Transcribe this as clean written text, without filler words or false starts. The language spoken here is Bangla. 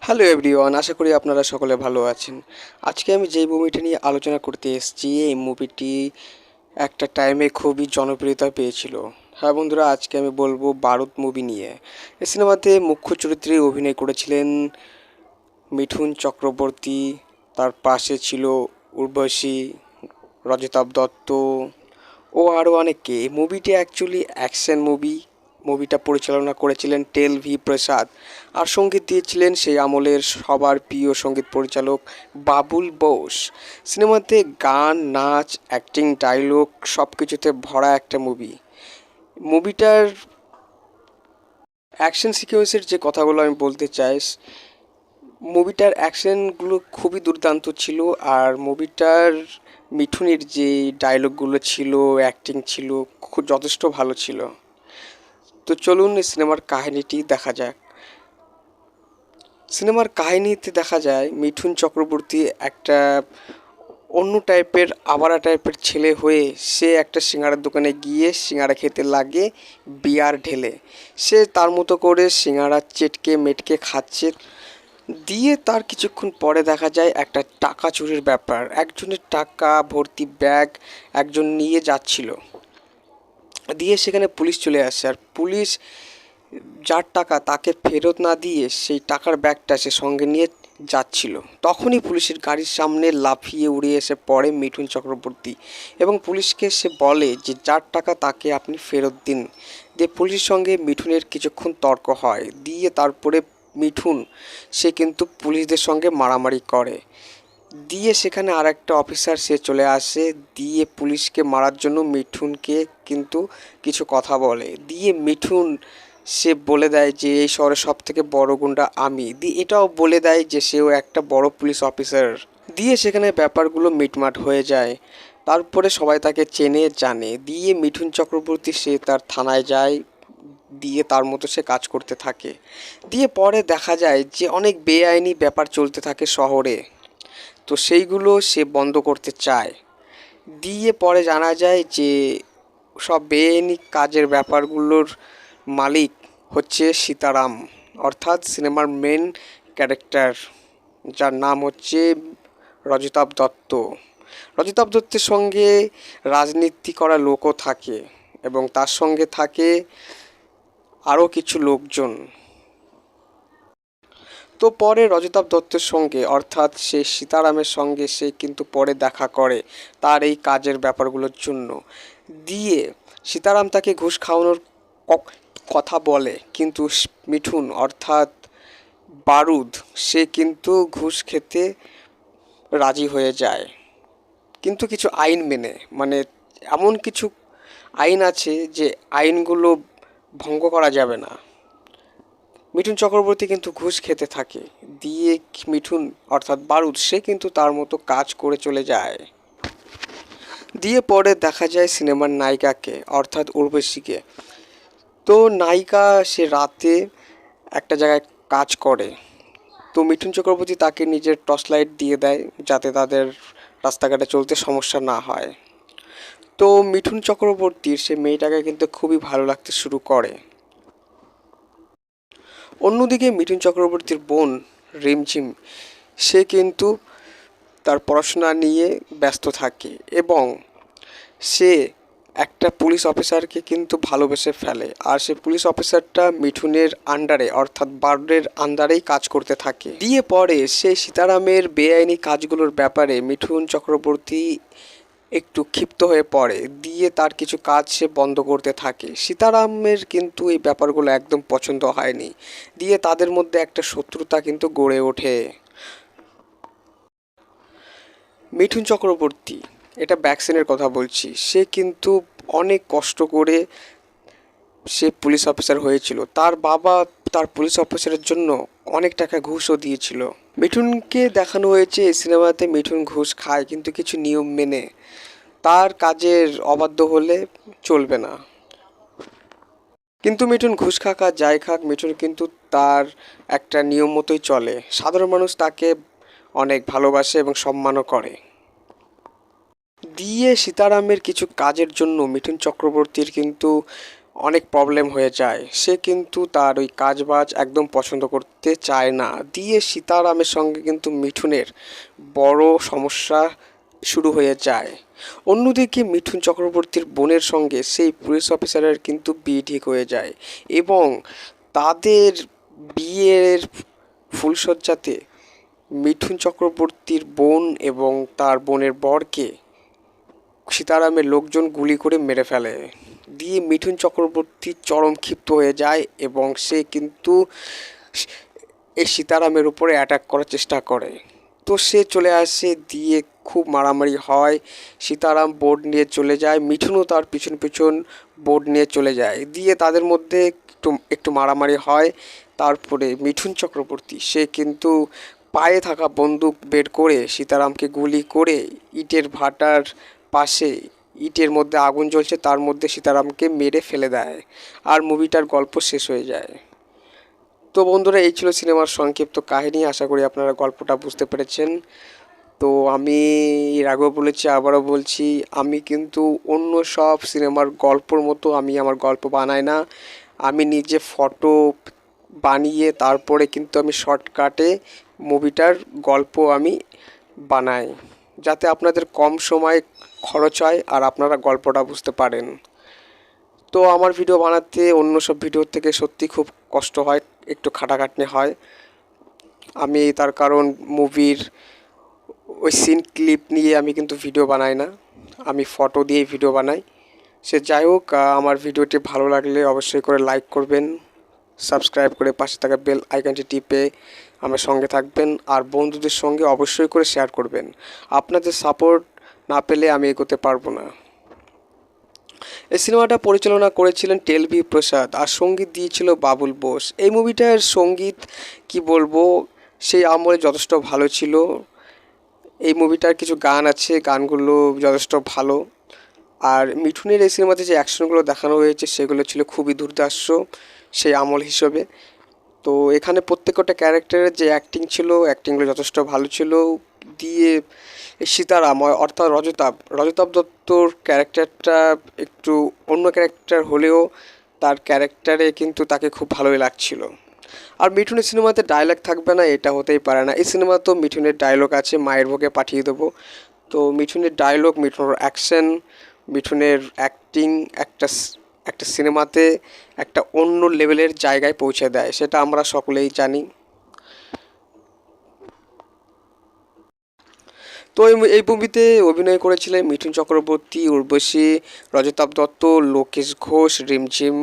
হ্যালো এভরিওয়ান, আশা করি আপনারা সকলে ভালো আছেন। আজকে আমি যেই মুভিটি নিয়ে আলোচনা করতে এসেছি, এই মুভিটি একটা টাইমে খুবই জনপ্রিয়তা পেয়েছিল। হ্যাঁ বন্ধুরা, আজকে আমি বলবো বারুদ মুভি নিয়ে। এই সিনেমাতে মুখ্য চরিত্রে অভিনয় করেছিলেন মিঠুন চক্রবর্তী, তার পাশে ছিল উর্বশী, রজতাভ দত্ত ও আরও অনেকে। এই মুভিটি অ্যাকচুয়ালি অ্যাকশন মুভি। মুভিটা পরিচালনা করেছিলেন টেল ভি প্রসাদ, আর সঙ্গীত দিয়েছিলেন সেই আমলের সবার প্রিয় সঙ্গীত পরিচালক বাবুল বোস। সিনেমাতে গান, নাচ, অ্যাক্টিং, ডায়লগ সব কিছুতে ভরা একটা মুভি। মুভিটার অ্যাকশন সিকোয়েন্সের যে কথাগুলো আমি বলতে চাই, মুভিটার অ্যাকশনগুলো খুবই দুর্দান্ত ছিল। আর মুভিটার মিঠুনের যে ডায়লগগুলো ছিল, অ্যাক্টিং ছিল, খুব যথেষ্ট ভালো ছিল। তো চলুন এই সিনেমার কাহিনীটি দেখা যাক। সিনেমার কাহিনীতে দেখা যায় মিঠুন চক্রবর্তী একটা অন্য টাইপের আবারা টাইপের ছেলে হয়ে সে একটা সিঙ্গারার দোকানে গিয়ে সিঙ্গারা খেতে লাগে বিয়ার ঢেলে। সে তার মতো করে সিঙ্গারা চেটকে মেটকে খাচ্ছে। দিয়ে তার কিছুক্ষণ পরে দেখা যায় একটা টাকা চুরির ব্যাপার। একজনের টাকা ভর্তি ব্যাগ একজন নিয়ে যাচ্ছিল, দিয়ে সেখানে পুলিশ চলে আসে। আর পুলিশ যার টাকা তাকে ফেরত না দিয়ে সেই টাকার ব্যাগটা সে সঙ্গে নিয়ে যাচ্ছিল। তখনই পুলিশের গাড়ির সামনে লাফিয়ে উড়ে এসে পড়ে মিঠুন চক্রবর্তী এবং পুলিশকে সে বলে যে যার টাকা তাকে আপনি ফেরত দিন। দিয়ে পুলিশের সঙ্গে মিঠুনের কিছুক্ষণ তর্ক হয়। দিয়ে তারপরে মিঠুন সে কিন্তু পুলিশদের সঙ্গে মারামারি করে। দিয়ে সেখানে আর একটা অফিসার সে চলে আসে, দিয়ে পুলিশকে মারার জন্য মিঠুনকে কিন্তু কিছু কথা বলে। দিয়ে মিঠুন সে বলে দেয় যে এই শহরের সব থেকে বড় গুন্ডা আমি। দিয়ে এটাও বলে দেয় যে সেও একটা বড় পুলিশ অফিসার। দিয়ে সেখানে ব্যাপারগুলো মিটমাট হয়ে যায়। তারপরে সবাই তাকে চেনে জানে। দিয়ে মিঠুন চক্রবর্তী সে তার থানায় যায়, দিয়ে তার মতো সে কাজ করতে থাকে। দিয়ে পরে দেখা যায় যে অনেক বেআইনি ব্যাপার চলতে থাকে শহরে, তো সেইগুলো সে বন্ধ করতে চায়। দিয়ে পরে জানা যায় যে সব বেআইনি কাজের ব্যাপারগুলোর মালিক হচ্ছে সীতারাম, অর্থাৎ সিনেমার মেন ক্যারেক্টার, যার নাম হচ্ছে রজতাভ দত্ত। রজতাভ দত্তের সঙ্গে রাজনীতি করা লোকও থাকে এবং তার সঙ্গে থাকে আরও কিছু লোকজন। তো পরে রজতাভ দত্তের সঙ্গে অর্থাৎ সে সীতারামের সঙ্গে সে কিন্তু পরে দেখা করে তার এই কাজের ব্যাপারগুলোর জন্য। দিয়ে সীতারাম তাকে ঘুষ খাওয়ানোর কথা বলে, কিন্তু মিঠুন অর্থাৎ বারুদ সে কিন্তু ঘুষ খেতে রাজি হয়ে যায়, কিন্তু কিছু আইন মেনে। মানে এমন কিছু আইন আছে যে আইনগুলো ভঙ্গ করা যাবে না। মিঠুন চক্রবর্তী কিন্তু ঘুষ খেতে থাকে। দিয়ে মিঠুন অর্থাৎ বারুদ সে কিন্তু তার মতো কাজ করে চলে যায়। দিয়ে পরে দেখা যায় সিনেমার নায়িকাকে অর্থাৎ উর্বশীকে। তো নায়িকা সে রাতে একটা জায়গায় কাজ করে। তো মিঠুন চক্রবর্তী তাকে নিজের টর্চ লাইট দিয়ে দেয় যাতে তাদের রাস্তাঘাটে চলতে সমস্যা না হয়। তো মিঠুন চক্রবর্তীর সে মেয়েটাকে কিন্তু খুবই ভালো লাগতে শুরু করে। অন্যদিকে মিঠুন চক্রবর্তীর বোন রিমঝিম সে কিন্তু তার পড়াশোনা নিয়ে ব্যস্ত থাকে এবং সে একটা পুলিশ অফিসারকে কিন্তু ভালোবেসে ফেলে। আর সে পুলিশ অফিসারটা মিঠুনের আন্ডারে অর্থাৎ বারুদের আন্ডারেই কাজ করতে থাকে। দিয়ে পরে সে সীতারামের বেআইনি কাজগুলোর ব্যাপারে মিঠুন চক্রবর্তী একটু ক্ষিপ্ত হয়ে পড়ে। দিয়ে তার কিছু কাজ সে বন্ধ করতে থাকে। সীতারামের কিন্তু এই ব্যাপারগুলো একদম পছন্দ হয়নি। দিয়ে তাদের মধ্যে একটা শত্রুতা কিন্তু গড়ে ওঠে। মিঠুন চক্রবর্তী, এটা ব্যাকসেনের কথা বলছি, সে কিন্তু অনেক কষ্ট করে সে পুলিশ অফিসার হয়েছিল। তার বাবা তার পুলিশ অফিসারের জন্য অনেক টাকা ঘুষও দিয়েছিল। মিঠুনকে দেখানো হয়েছে এই সিনেমাতে মিঠুন ঘুষ খায়, কিন্তু কিছু নিয়ম মেনে। তার কাজের অবাধ্য হলে চলবে না। কিন্তু মিঠুন ঘুষ খাক আর যাই খাক, মিঠুন কিন্তু তার একটা নিয়ম মতোই চলে। সাধারণ মানুষ তাকে অনেক ভালোবাসে এবং সম্মানও করে। দিয়ে সীতারামের কিছু কাজের জন্য মিঠুন চক্রবর্তীর কিন্তু অনেক প্রবলেম হয়ে যায়। সে কিন্তু তার ওই কাজবাজ একদম পছন্দ করতে চায় না। দিয়ে সীতারামের সঙ্গে কিন্তু মিঠুনের বড় সমস্যা শুরু হয়ে যায়। অন্যদিকে মিঠুন চক্রবর্তীর বোনের সঙ্গে সেই পুলিশ অফিসারের কিন্তু বিয়ে ঠিক হয়ে যায় এবং তাদের বিয়ের ফুলশয্যাতে মিঠুন চক্রবর্তীর বোন এবং তার বোনের বরকে সীতারামের লোকজন গুলি করে মেরে ফেলে। দিয়ে মিঠুন চক্রবর্তী চরম ক্ষিপ্ত হয়ে যায় এবং সে কিন্তু এই সীতারামের উপরে অ্যাটাক করার চেষ্টা করে। তো সে চলে আসে, দিয়ে খুব মারামারি হয়। সীতারাম বোর্ড নিয়ে চলে যায়, মিঠুনও তার পিছন পিছন বোর্ড নিয়ে চলে যায়। দিয়ে তাদের মধ্যে একটু একটু মারামারি হয়। তারপরে মিঠুন চক্রবর্তী সে কিন্তু পায়ে থাকা বন্দুক বের করে সীতারামকে গুলি করে ইটের ভাটার পাশে, ইটের মধ্যে আগুন জ্বলছে তার মধ্যে সীতারামকে মেরে ফেলে দেয়। আর মুভিটার গল্প শেষ হয়ে যায়। তো বন্ধুরা, এই ছিল সিনেমার সংক্ষিপ্ত কাহিনী। আশা করি আপনারা গল্পটা বুঝতে পেরেছেন। তো আমি এর আগেও বলেছি, আবারও বলছি, আমি কিন্তু অন্য সব সিনেমার গল্পর মতো আমি আমার গল্প বানাই না। আমি নিজে ফটো বানিয়ে তারপরে কিন্তু আমি শর্টকাটে মুভিটার গল্প আমি বানাই, যাতে আপনাদের কম সময় খরচ হয় আর আপনারা গল্পটা বুঝতে পারেন। তো আমার ভিডিও বানাতে অন্য সব ভিডিওর থেকে সত্যি খুব কষ্ট হয়, একটু খাটাখাটনি হয়। আমি তার কারণ মুভির ওই সিন ক্লিপ নিয়ে আমি কিন্তু ভিডিও বানাই না, আমি ফটো দিয়েই ভিডিও বানাই। সে যাই হোক, আমার ভিডিওটি ভালো লাগলে অবশ্যই করে লাইক করবেন, সাবস্ক্রাইব করে পাশে থাকা বেল আইকনটি টিপে আমার সঙ্গে থাকবেন, আর বন্ধুদের সঙ্গে অবশ্যই করে শেয়ার করবেন। আপনাদের সাপোর্ট না পেলে আমি এগোতে পারবো না। এই সিনেমাটা পরিচালনা করেছিলেন টেলভি প্রসাদ আর সঙ্গীত দিয়েছিল বাবুল বোস। এই মুভিটার সঙ্গীত কি বলবো, সেই আমলে যথেষ্ট ভালো ছিল। এই মুভিটার কিছু গান আছে, গানগুলো যথেষ্ট ভালো। আর মিঠুনের এই সিনেমাতে যে অ্যাকশনগুলো দেখানো হয়েছে সেগুলো ছিল খুবই দুর্ধর্ষ সেই আমল হিসেবে। তো এখানে প্রত্যেকটা ক্যারেক্টারের যে অ্যাক্টিং ছিল, অ্যাক্টিংগুলো যথেষ্ট ভালো ছিল। দিয়ে এই সীতারাম অর্থাৎ রজতাভ দত্তর ক্যারেক্টারটা একটু অন্য ক্যারেক্টার হলেও তার ক্যারেক্টারে কিন্তু তাকে খুব ভালোই লাগছিল। আর মিঠুনের সিনেমাতে ডায়লগ থাকবে না এটা হতেই পারে না। এই সিনেমা তো মিঠুনের ডায়লগ আছে, মায়ের ভোগে পাঠিয়ে দেবো। তো মিঠুনের ডায়লগ, মিঠুনের অ্যাকশন, মিঠুনের অ্যাক্টিং একটা একটা সিনেমাতে একটা অন্য লেভেলের জায়গায় পৌঁছে দেয়, সেটা আমরা সকলেই জানি। তো এই মুভিতে অভিনয় করেছিলেন মিঠুন চক্রবর্তী, উর্বশী, রজতাভ দত্ত, লোকেশ ঘোষ, রিমঝিম,